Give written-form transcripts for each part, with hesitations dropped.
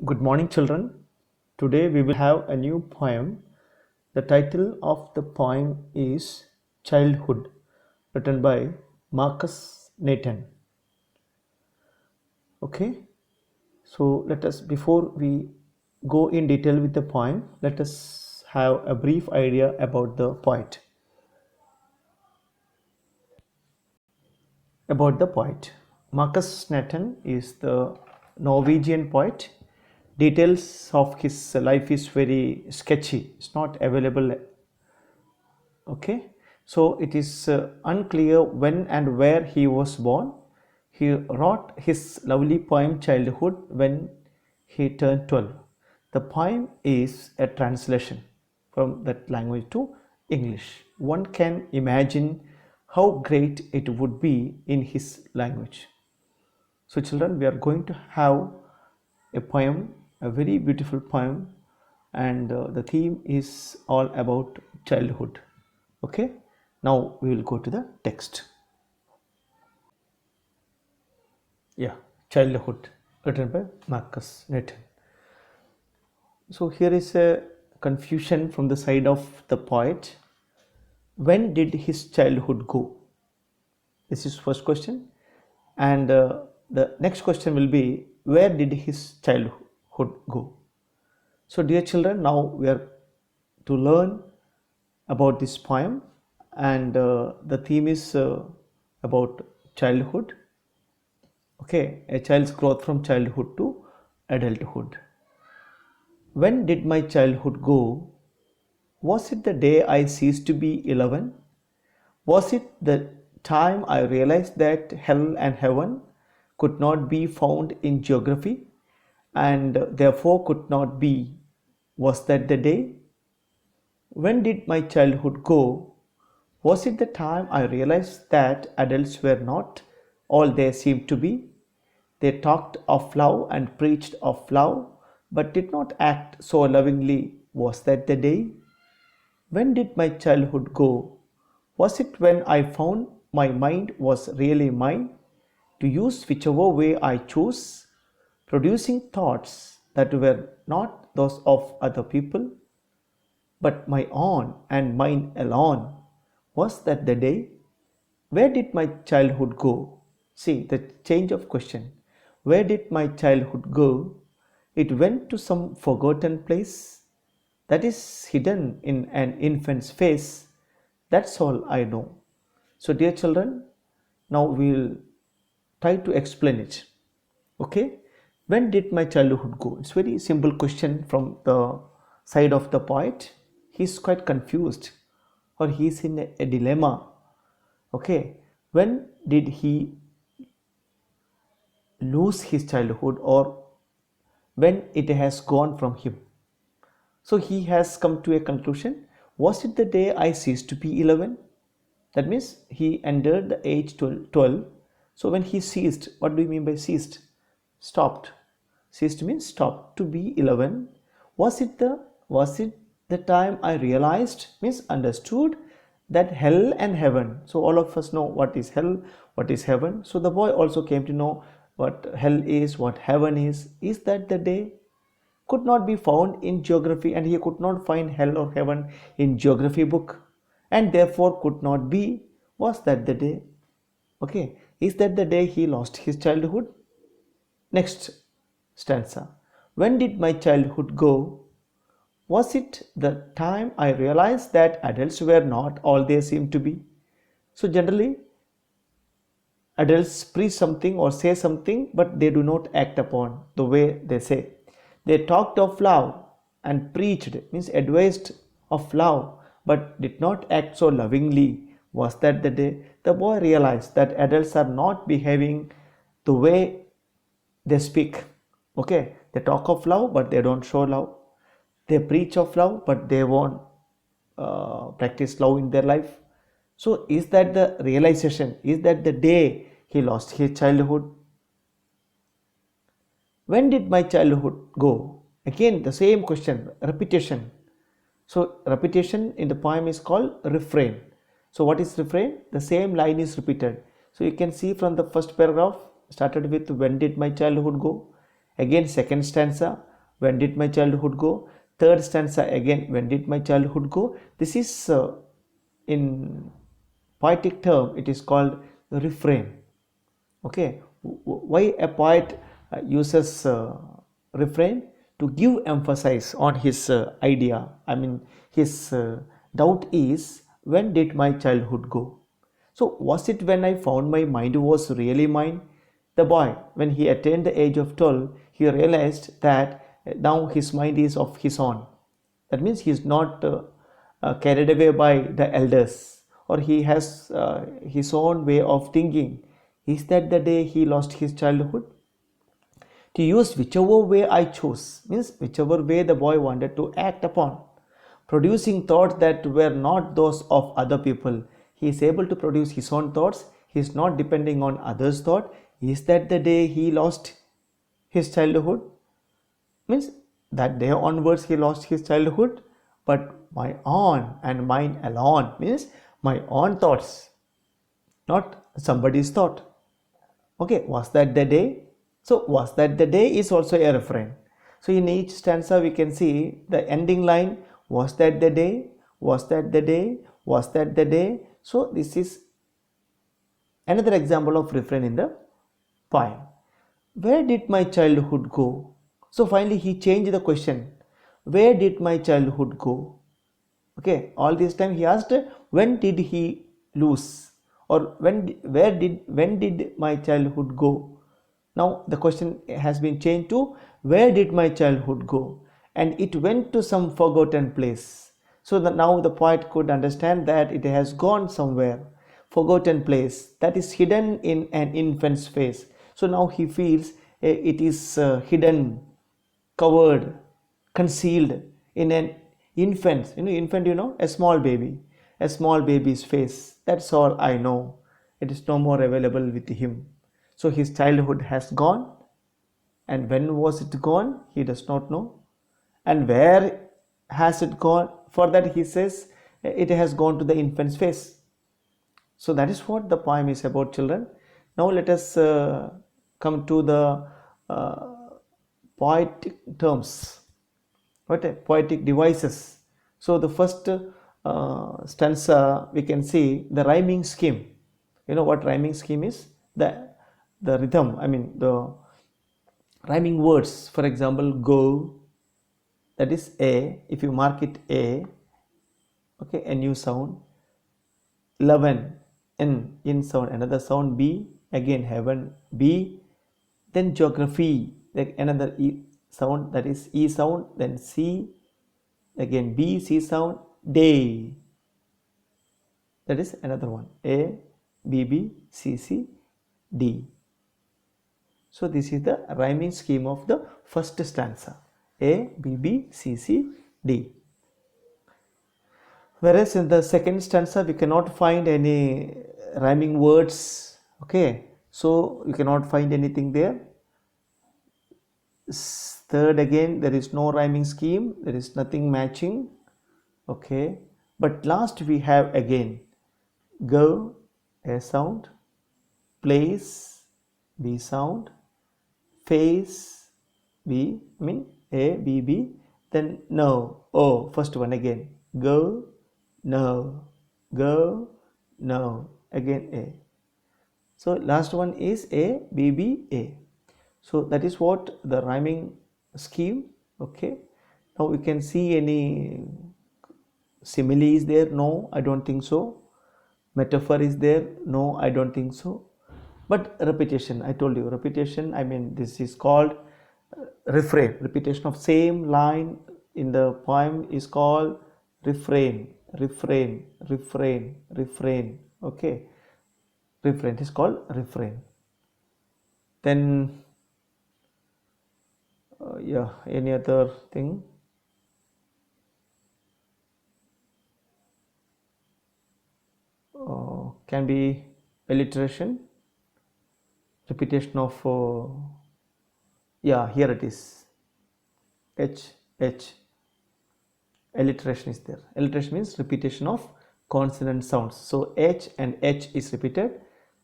Good morning, children. Today we will have a new poem. The title of the poem is Childhood, written by Marcus Nathan. Okay, so before we go in detail with the poem, let us have a brief idea about the poet. About the poet, Marcus Nathan is the Norwegian poet. Details of his life is very sketchy. It's not available. Okay, so it is unclear when and where he was born. He wrote his lovely poem Childhood when he turned 12. The poem is a translation from that language to English. One can imagine how great it would be in his language. So children, we are going to have a poem, a very beautiful poem, and the theme is all about childhood. Okay, now we will go to the text. Yeah, Childhood, written by Marcus Nathan. So here is a confusion from the side of the poet. When did his childhood go? This is first question, and the next question will be, where did his childhood go? So dear children, now we are to learn about this poem, and the theme is about childhood. Okay, a child's growth from childhood to adulthood. When did my childhood go? Was it the day I ceased to be 11? Was it the time I realized that hell and heaven could not be found in geography and therefore could not be? Was that the day? When did my childhood go? Was it the time I realized that adults were not all they seemed to be? They talked of love and preached of love, but did not act so lovingly. Was that the day? When did my childhood go? Was it when I found my mind was really mine, to use whichever way I chose, producing thoughts that were not those of other people, but my own and mine alone? Was that the day? Where did my childhood go? See the change of question. Where did my childhood go? It went to some forgotten place that is hidden in an infant's face. That's all I know. So, dear children, now we'll try to explain it. Okay? When did my childhood go? It's very simple question from the side of the poet. He's quite confused, or he's in a dilemma. Okay, when did he lose his childhood, or when it has gone from him? So he has come to a conclusion. Was it the day I ceased to be 11? That means he entered the age 12. So when he ceased, what do you mean by ceased? Stopped. Ceased means stopped. To be 11. Was it the time I realized, means understood, that hell and heaven? So all of us know what is hell, what is heaven. So the boy also came to know what hell is, what heaven is. Is that the day? Could not be found in geography, and he could not find hell or heaven in geography book, and therefore could not be. Was that the day? Okay, is that the day he lost his childhood? Next stanza. When did my childhood go? Was it the time I realized that adults were not all they seem to be? So generally adults preach something or say something, but they do not act upon the way they say. They talked of love and preached, means advised of love, but did not act so lovingly. Was that the day? The boy realized that adults are not behaving the way they speak. Okay, they talk of love, but they don't show love. They preach of love, but they won't practice love in their life. So, is that the realization? Is that the day he lost his childhood? When did my childhood go? Again, the same question, repetition. So, repetition in the poem is called refrain. So, what is refrain? The same line is repeated. So, you can see from the first paragraph started with when did my childhood go? Again, second stanza, when did my childhood go? Third stanza again, when did my childhood go? This is in poetic term it is called refrain. Okay, why a poet uses refrain? To give emphasis on his idea. I mean, his doubt is, when did my childhood go? So was it when I found my mind was really mine? The boy, when he attained the age of 12, he realized that now his mind is of his own. That means he is not carried away by the elders, or he has his own way of thinking. Is that the day he lost his childhood? To use whichever way I chose, means whichever way the boy wanted to act upon, producing thoughts that were not those of other people. He is able to produce his own thoughts. He is not depending on others' thought. Is that the day he lost his childhood? Means that day onwards he lost his childhood, but my own and mine alone, means my own thoughts, not somebody's thought. Okay, was that the day? So was that the day is also a refrain. So in each stanza we can see the ending line, was that the day, was that the day, was that the day. So this is another example of refrain in the poem. Where did my childhood go? So finally he changed the question. Where did my childhood go? Okay, all this time he asked, when did he lose? Or when did my childhood go? Now the question has been changed to, where did my childhood go? And it went to some forgotten place. So that now the poet could understand that it has gone somewhere, forgotten place, that is hidden in an infant's face. So now he feels it is hidden, covered, concealed in an infant. Infant, a small baby, a small baby's face. That's all I know. It is no more available with him. So his childhood has gone, and when was it gone? He does not know. And where has it gone? For that he says it has gone to the infant's face. So that is what the poem is about, children. Now let us come to the poetic terms. What poetic devices. So the first stanza we can see the rhyming scheme. You know what rhyming scheme is? The rhythm, I mean the rhyming words. For example, go, that is A. If you mark it A, okay, a new sound. 11, in sound, another sound. B, again heaven, B. Then geography, like another E sound, that is E sound. Then C, again B, C sound. Day, that is another one. A, B, B, C, C, D. So this is the rhyming scheme of the first stanza. A, B, B, C, C, D. Whereas in the second stanza we cannot find any rhyming words. Okay, so you cannot find anything there. Third, again there is no rhyming scheme, there is nothing matching. Okay, but last we have again go, A sound, place, B sound, face, B, I mean A, B, B, then no, O, first one again, go, no, go, no, again A. So last one is A, B, B, A. So that is what the rhyming scheme. Okay, now we can see any simile is there? No, I don't think so. Metaphor is there? No, I don't think so. But repetition, I told you, repetition, I mean this is called refrain. Repetition of same line in the poem is called refrain, refrain, refrain, refrain. Okay, refrain is called refrain. Then yeah, any other thing? Can be alliteration, repetition of yeah, here it is, H, alliteration is there. Alliteration means repetition of consonant sounds. So H and H is repeated,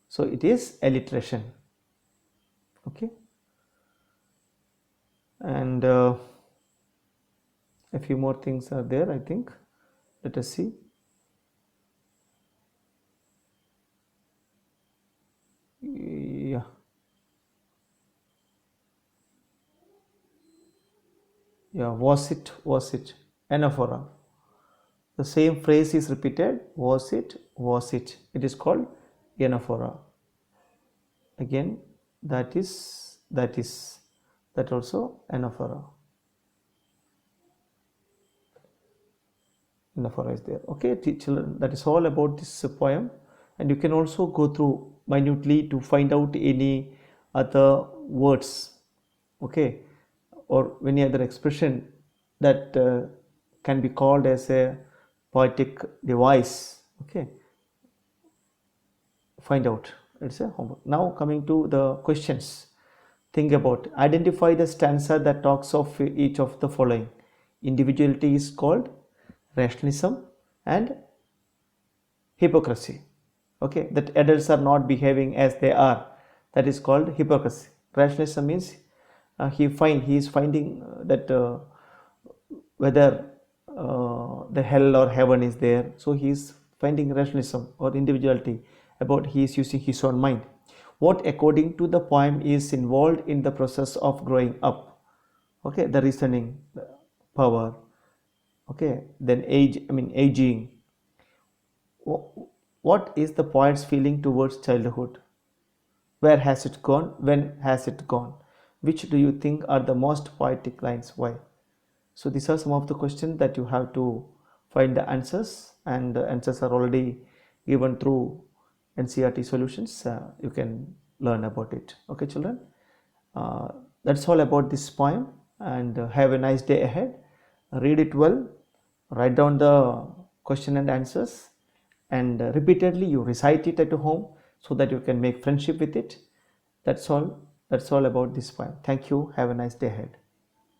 so it is alliteration. Okay, and A few more things are there, I think. Let us see. Yeah. Yeah, was it, anaphora. The same phrase is repeated, was it. It is called anaphora. Again, that also anaphora. Anaphora is there. Okay, children, that is all about this poem, and you can also go through minutely to find out any other words, okay, or any other expression that can be called as a poetic device. Okay, find out. It's a homework. Now coming to the questions. Think about, identify the stanza that talks of each of the following. Individuality is called rationalism and hypocrisy. Okay, that adults are not behaving as they are, that is called hypocrisy. Rationalism means he is finding that whether the hell or heaven is there, so he is finding rationalism or individuality about he is using his own mind. What according to the poem is involved in the process of growing up? Okay, the reasoning, the power. Okay, then aging. What is the poet's feeling towards childhood? Where has it gone? When has it gone? Which do you think are the most poetic lines? Why? So these are some of the questions that you have to find the answers, and the answers are already given through NCERT solutions. You can learn about it. Okay, children. Uh, that's all about this poem, and have a nice day ahead. Read it well, write down the question and answers, and repeatedly you recite it at home so that you can make friendship with it. That's all about this poem. Thank you. Have a nice day ahead.